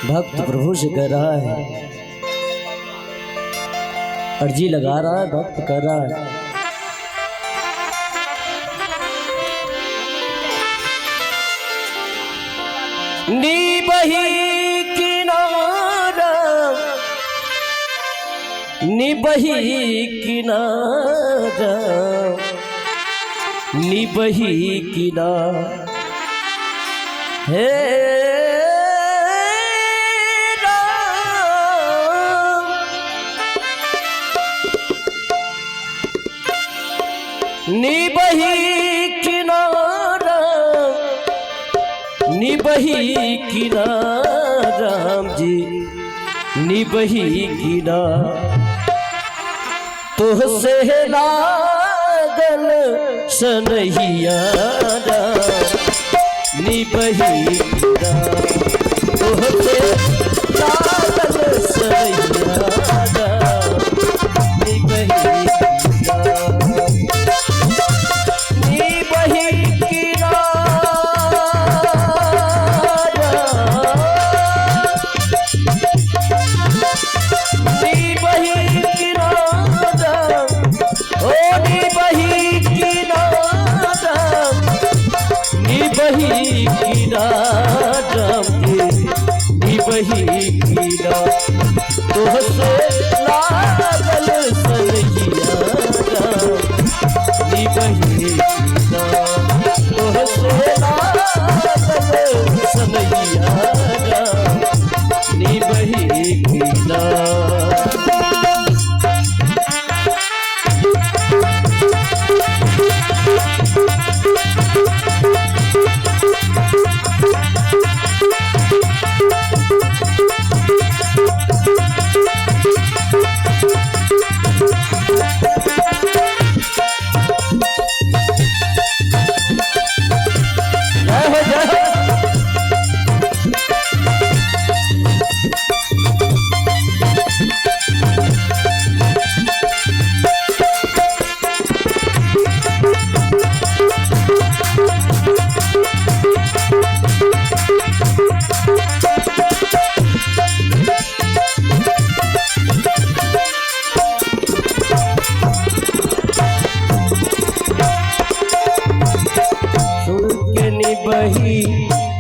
भक्त प्रभु से कह रहा है, अर्जी लगा रहा है, भक्त कर रहा है, निबही किनारा निबही किनारा निबही किनारा हे निबही किनारा निबही किनारा राम जी निबही किनारा तुहसे लागल सनहिया निबही किनारा तुहसे लागल सनहिया निबही निबही कीड़ा तुहसे लागल सनहिया निबही कीड़ा तुहसे लागल सनहिया निबही कीड़ा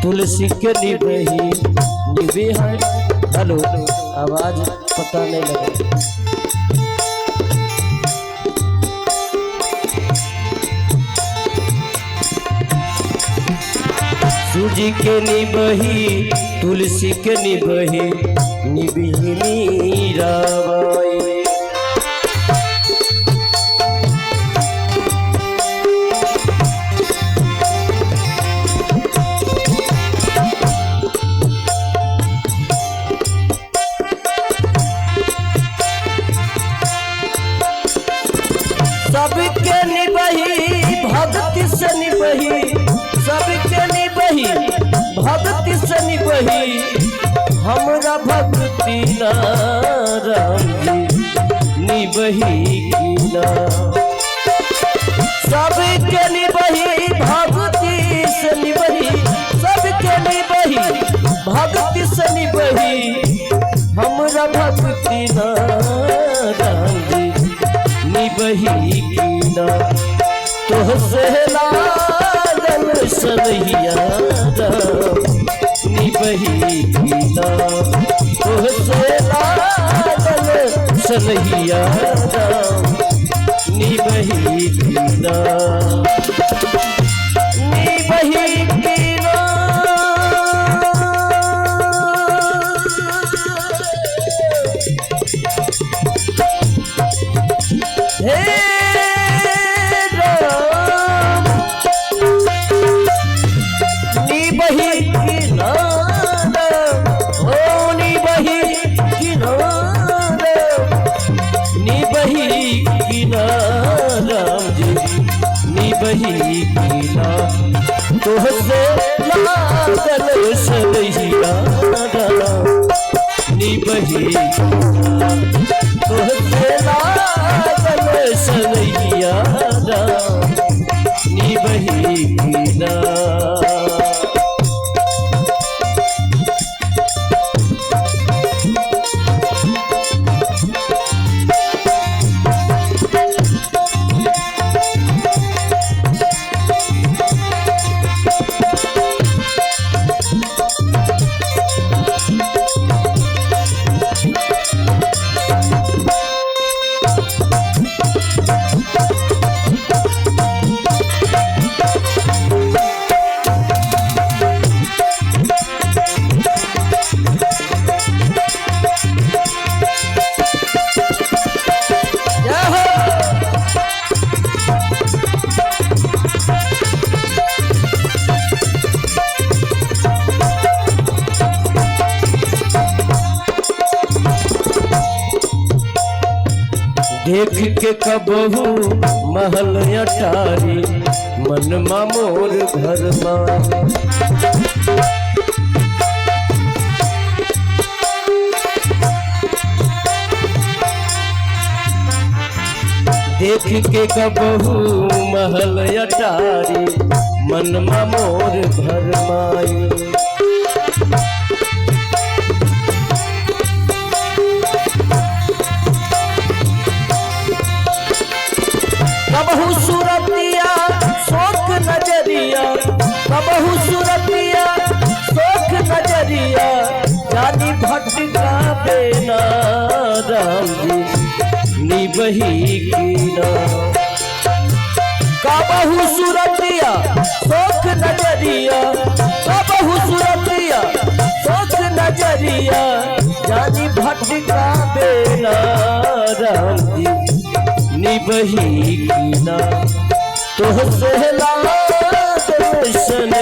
तुलसी के निबही निबी है। हेलो, आवाज पता नहीं लगा। सूजी के निबही तुलसी के निबही निबी मीराबाई सबके निबही भक्ति से निबही सबके निबही भक्ति से निबही हमरा भक्ति ना राम जी निबही कीना सबके निबही भक्ति से निबही सबके निबही भक्ति से निबही हमरा भक्ति ना राम जी निबही कीना तुहसे लागल सनहिया निबही कीना तुहसे लागल सनहिया निबही कीना निबही कीना निबही कीना तुहसे लागल सनहिया निबही कीना तुहसे लागल सनहिया निबही कीना देख के कबहू महल अटारी मन मोर घर में। देख के कबहू महल अटारी मन मोर घर माई। कबहू सूरतिया शोक नजरिया, कबहू सूरतिया शोक नजरिया, जानी भटका बेना राम जी निबही कीना। कबहू सूरतिया शोक नजरिया, कबहू सूरतिया शोक नजरिया, जानी भटका बेना राम जी निबही कीना। तोहसे दर्शन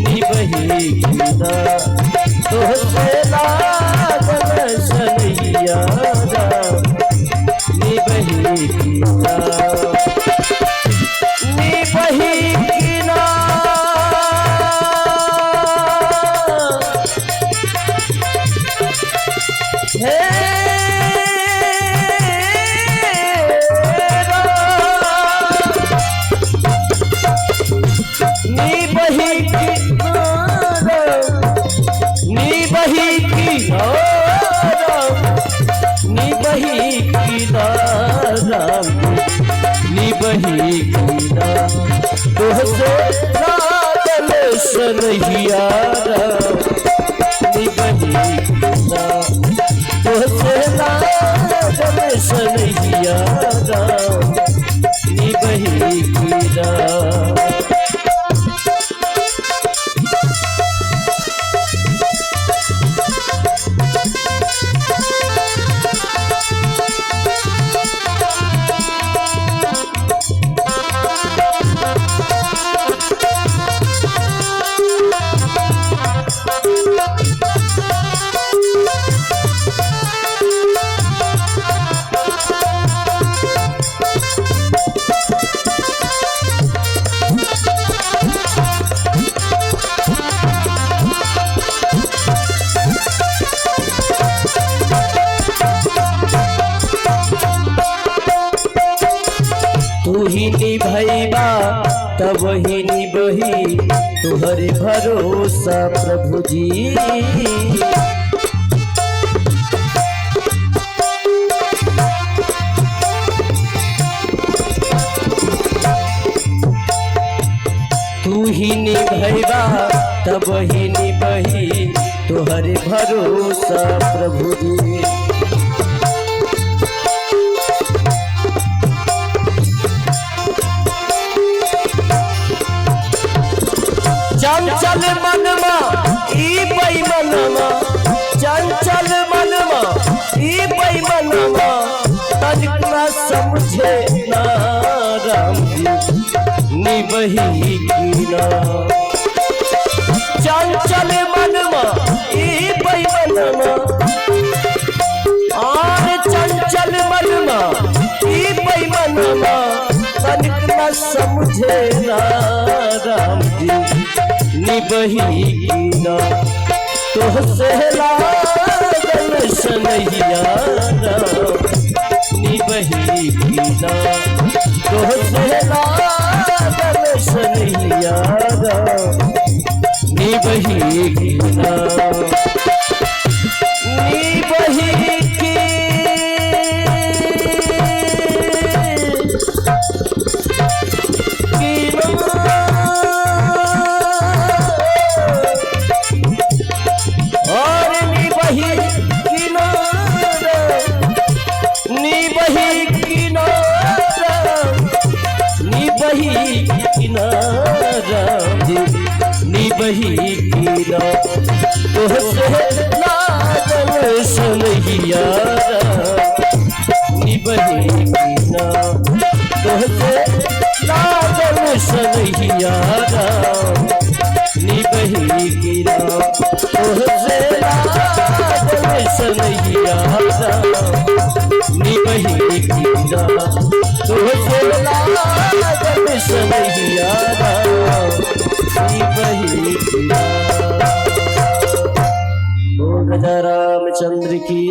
निबही कीना, तोहसे दर्शन निबही कीना, निबही कीना। निबही कीना राम निबही कीना, तोहसे लागल सनहिया निबही कीना, तोहसे लागल सनहिया निबही कीना। तू ही निभैबा तब ही निबही तुहरे भरोसा प्रभु जी। तू ही निभैबा तब ही निबही तुहरे भरोसा प्रभु जी। चंचल मनमा ई बेईमानमा, चंचल मनमा ई बेईमानमा, तनिक न समझे ना राम जी निबही कीना। चंचल मनमा ई बेईमानमा, आर चंचल मनमा ई बेईमानमा, तनिक न समझे ना राम जी निबही कीना। तोहसे लागल सनहिया निबही कीना, तोहसे लागल सनहिया निबही कीना, निबही निबही कीना। तोहसे लागल सनहिया निबही कीना, तोहसे लागल सनहिया निबही कीना, तोहसे लागल सनहिया ना तुझसे लागल सनहिया वही कीना। बोल राजा रामचंद्र की।